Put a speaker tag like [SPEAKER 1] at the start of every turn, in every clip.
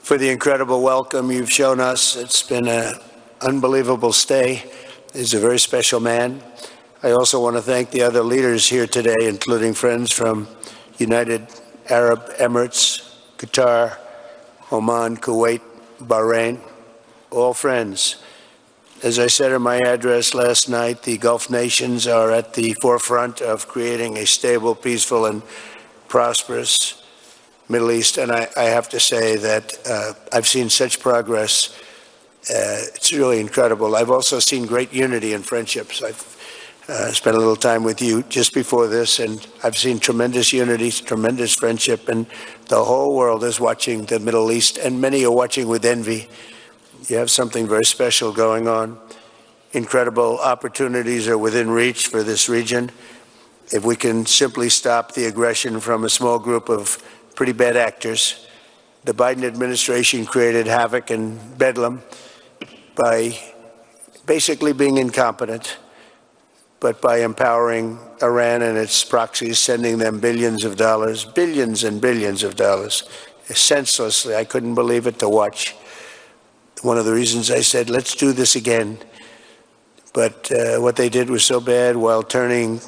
[SPEAKER 1] for the incredible welcome you've shown us. It's been an unbelievable stay. He's a very special man. I also want to thank the other leaders here today, including friends from United Arab Emirates, Qatar, Oman, Kuwait, Bahrain, all friends. As I said in my address last night, the Gulf nations are at the forefront of creating a stable, peaceful, and prosperous Middle East. And I have to say that I've seen such progress. It's really incredible. I've also seen great unity and friendships. I've spent a little time with you just before this, and I've seen tremendous unity, tremendous friendship, and the whole world is watching the Middle East, and many are watching with envy. You have something very special going on. Incredible opportunities are within reach for this region. If we can simply stop the aggression from a small group of pretty bad actors. The Biden administration created havoc and bedlam by basically being incompetent, but by empowering Iran and its proxies, sending them billions of dollars, billions and billions of dollars, senselessly. I couldn't believe it to watch. One of the reasons I said, let's do this again. But what they did was so bad, while turning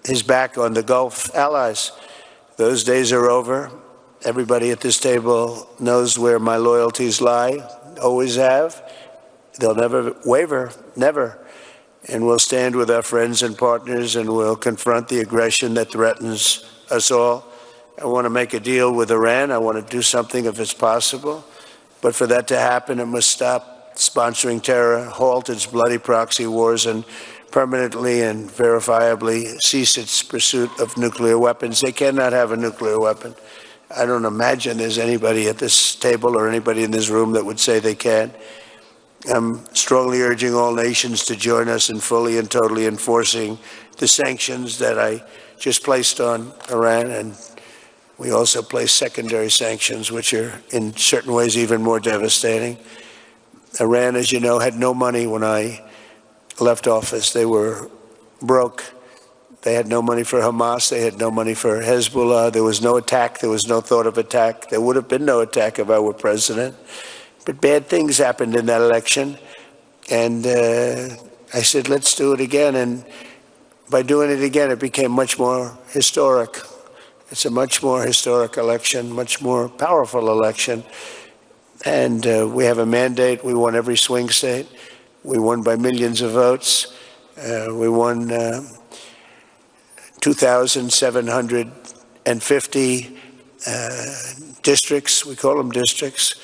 [SPEAKER 1] his back on the Gulf allies. Those days are over. Everybody at this table knows where my loyalties lie, always have. They'll never waver, never. And we'll stand with our friends and partners, and we'll confront the aggression that threatens us all. I want to make a deal with Iran. I want to do something if it's possible. But for that to happen, it must stop sponsoring terror, halt its bloody proxy wars, and permanently and verifiably cease its pursuit of nuclear weapons. They cannot have a nuclear weapon. I don't imagine there's anybody at this table or anybody in this room that would say they can. I'm strongly urging all nations to join us in fully and totally enforcing the sanctions that I just placed on Iran, and we also placed secondary sanctions, which are in certain ways even more devastating. Iran, as you know, had no money when I left office. They were broke. They had no money for Hamas. They had no money for Hezbollah. There was no attack. There was no thought of attack. There would have been no attack if I were president. But bad things happened in that election. And I said, let's do it again. And by doing it again, it became much more historic. It's a much more historic election, much more powerful election. And we have a mandate. We won every swing state. We won by millions of votes. We won 2,750 districts. We call them districts.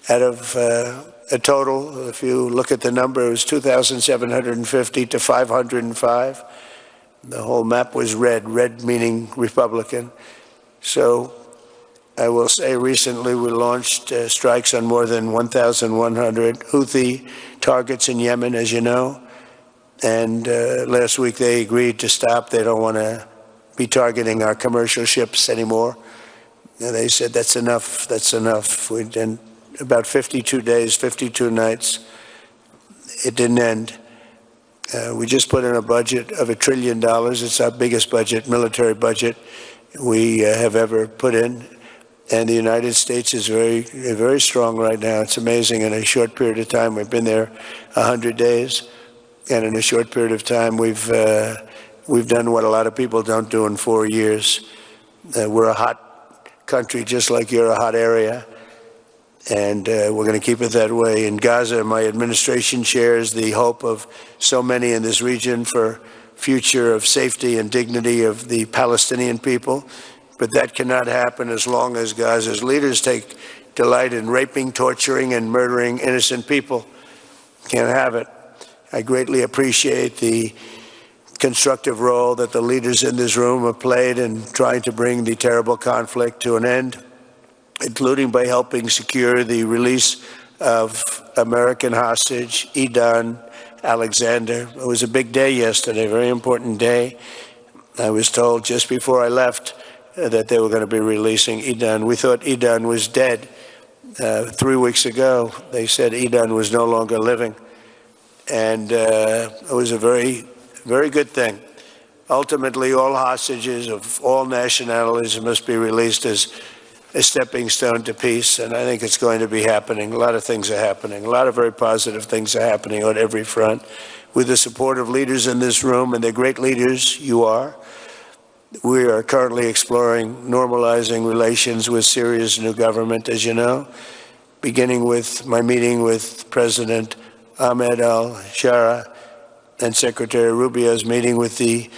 [SPEAKER 1] Out of a total, if you look at the number, it was 2,750 to 505. The whole map was red, red meaning Republican. So I will say recently we launched strikes on more than 1,100 Houthi targets in Yemen, as you know. And last week they agreed to stop. They don't want to be targeting our commercial ships anymore. And they said, that's enough, that's enough. We did about 52 days, 52 nights. It didn't end. We just put in a budget of $1 trillion. It's our biggest budget, military budget we have ever put in. And the United States is very, very strong right now. It's amazing. In a short period of time, we've been there 100 days. And in a short period of time, we've done what a lot of people don't do in 4 years. We're a hot country, just like you're a hot area. And we're going to keep it that way. In Gaza, my administration shares the hope of so many in this region for future of safety and dignity of the Palestinian people. But that cannot happen as long as Gaza's leaders take delight in raping, torturing, and murdering innocent people. Can't have it. I greatly appreciate the constructive role that the leaders in this room have played in trying to bring the terrible conflict to an end, including by helping secure the release of American hostage Idan Alexander. It was a big day yesterday, a very important day. I was told just before I left that they were going to be releasing Idan. We thought Idan was dead 3 weeks ago. They said Idan was no longer living. And it was a very, very good thing. Ultimately, all hostages of all nationalities must be released as a stepping stone to peace, and I think it's going to be happening. A lot of things are happening. A lot of very positive things are happening on every front. With the support of leaders in this room, and they're great leaders, you are, we are currently exploring normalizing relations with Syria's new government, as you know, beginning with my meeting with President Ahmed Al-Sharaa and Secretary Rubio's meeting with the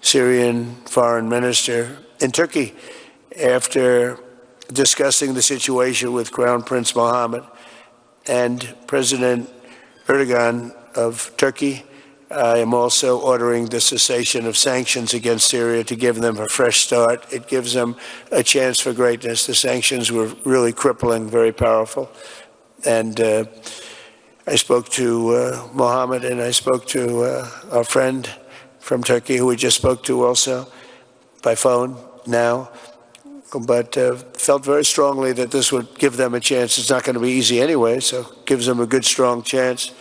[SPEAKER 1] Syrian foreign minister in Turkey after discussing the situation with Crown Prince Mohammed and President Erdogan of Turkey. I am also ordering the cessation of sanctions against Syria to give them a fresh start. It gives them a chance for greatness. The sanctions were really crippling, very powerful. And I spoke to Mohammed, and I spoke to our friend from Turkey, who we just spoke to also by phone now, but felt very strongly that this would give them a chance. It's not going to be easy anyway, so it gives them a good, strong chance.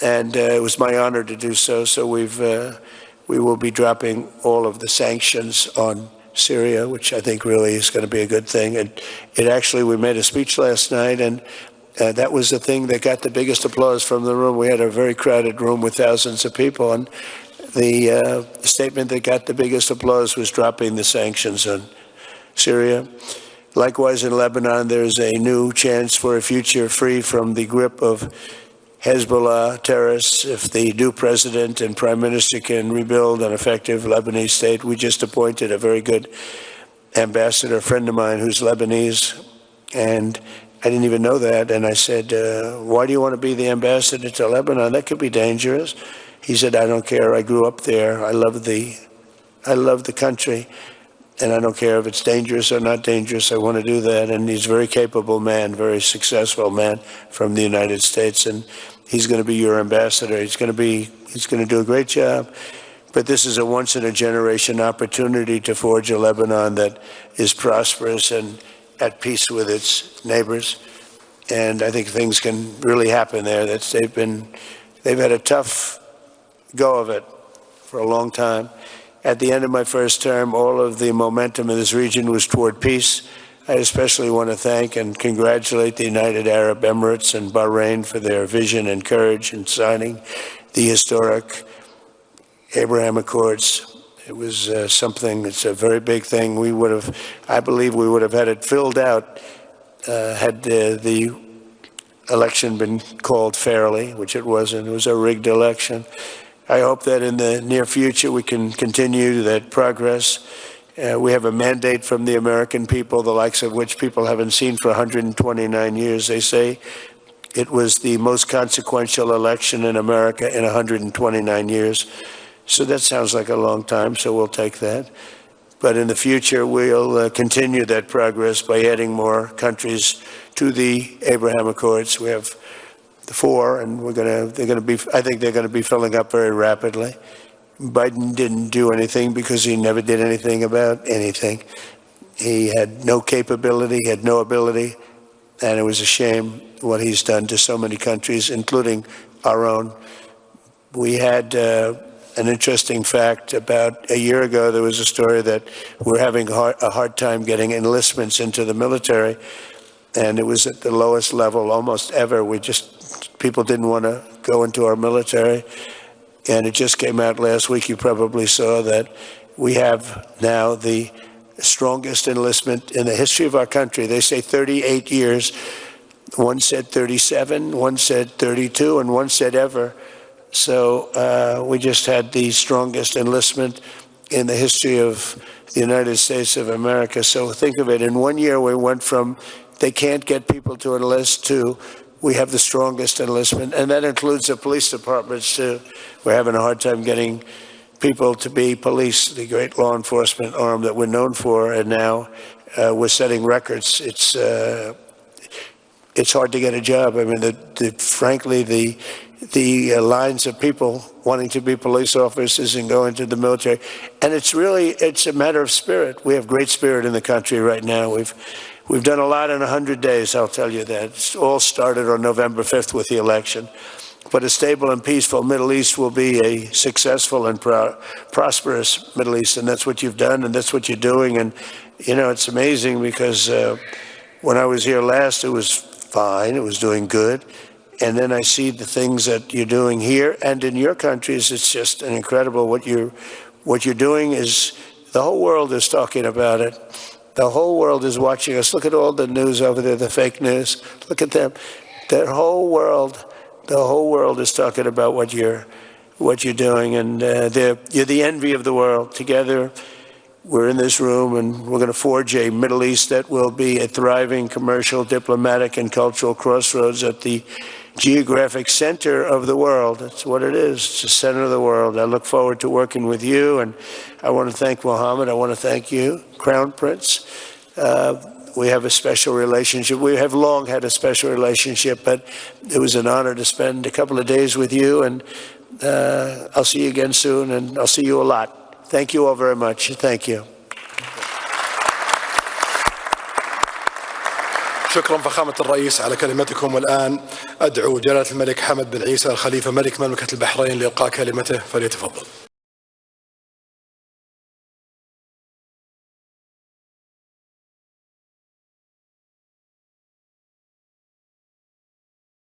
[SPEAKER 1] And it was my honor to do so. So we will be dropping all of the sanctions on Syria, which I think really is going to be a good thing. And we made a speech last night, and that was the thing that got the biggest applause from the room. We had a very crowded room with thousands of people, and the statement that got the biggest applause was dropping the sanctions on Syria. Likewise, in Lebanon, there's a new chance for a future free from the grip of Hezbollah terrorists if the new president and prime minister can rebuild an effective Lebanese state. We just appointed a very good ambassador, a friend of mine who's Lebanese, and I didn't even know that. And I said, why do you want to be the ambassador to Lebanon? That could be dangerous. He said, I don't care. I grew up there. I love the country, and I don't care if it's dangerous or not dangerous. I want to do that. And he's a very capable man, very successful man from the United States, and he's going to be your ambassador. He's going to do a great job. But this is a once-in-a-generation opportunity to forge a Lebanon that is prosperous and at peace with its neighbors. And I think things can really happen there. They've had a tough go of it for a long time. At the end of my first term, all of the momentum in this region was toward peace. I especially want to thank and congratulate the United Arab Emirates and Bahrain for their vision and courage in signing the historic Abraham Accords. It was it's a very big thing. I believe we would have had it filled out had the election been called fairly, which it wasn't. It was a rigged election. I hope that in the near future we can continue that progress. We have a mandate from the American people, the likes of which people haven't seen for 129 years. They say it was the most consequential election in America in 129 years. So that sounds like a long time, so we'll take that. But in the future, we'll continue that progress by adding more countries to the Abraham Accords. We have the 4, and I think they're going to be filling up very rapidly. Biden didn't do anything because he never did anything about anything. He had no capability, had no ability, and it was a shame what he's done to so many countries, including our own. We had an interesting fact. About a year ago, there was a story that we're having a hard time getting enlistments into the military, and it was at the lowest level almost ever. People didn't want to go into our military. And it just came out last week, you probably saw that we have now the strongest enlistment in the history of our country. They say 38 years. One said 37, one said 32, and one said ever. So we just had the strongest enlistment in the history of the United States of America. So think of it. In 1 year, we went from they can't get people to enlist to we have the strongest enlistment, and that includes the police departments too. We're having a hard time getting people to be police, the great law enforcement arm that we're known for, and now we're setting records. It's hard to get a job. I mean, frankly, the lines of people wanting to be police officers and go into the military, and it's a matter of spirit. We have great spirit in the country right now. We've done a lot in 100 days, I'll tell you that. It's all started on November 5th with the election. But a stable and peaceful Middle East will be a successful and prosperous Middle East, and that's what you've done, and that's what you're doing. And You know, it's amazing because when I was here last, it was fine, it was doing good. And then I see the things that you're doing here and in your countries. It's just an incredible what you're doing. Is the whole world is talking about it. The whole world is watching us. Look at all the news over there, the fake news. Look at them. The whole world is talking about what you're doing, and you're the envy of the world. Together, we're in this room, and we're going to forge a Middle East that will be a thriving commercial, diplomatic, and cultural crossroads at the geographic center of the world. That's what it is. It's the center of the world. I look forward to working with you, and I want to thank Mohammed. I want to thank you, Crown Prince. We have a special relationship. We have long had a special relationship, but it was an honor to spend a couple of days with you, and I'll see you again soon, and I'll see you a lot. Thank you all very much. Thank you.
[SPEAKER 2] شكرا فخامة الرئيس على كلمتكم. والآن أدعو جلالة الملك حمد بن عيسى الخليفة ملك مملكة البحرين لإلقاء كلمته، فليتفضل.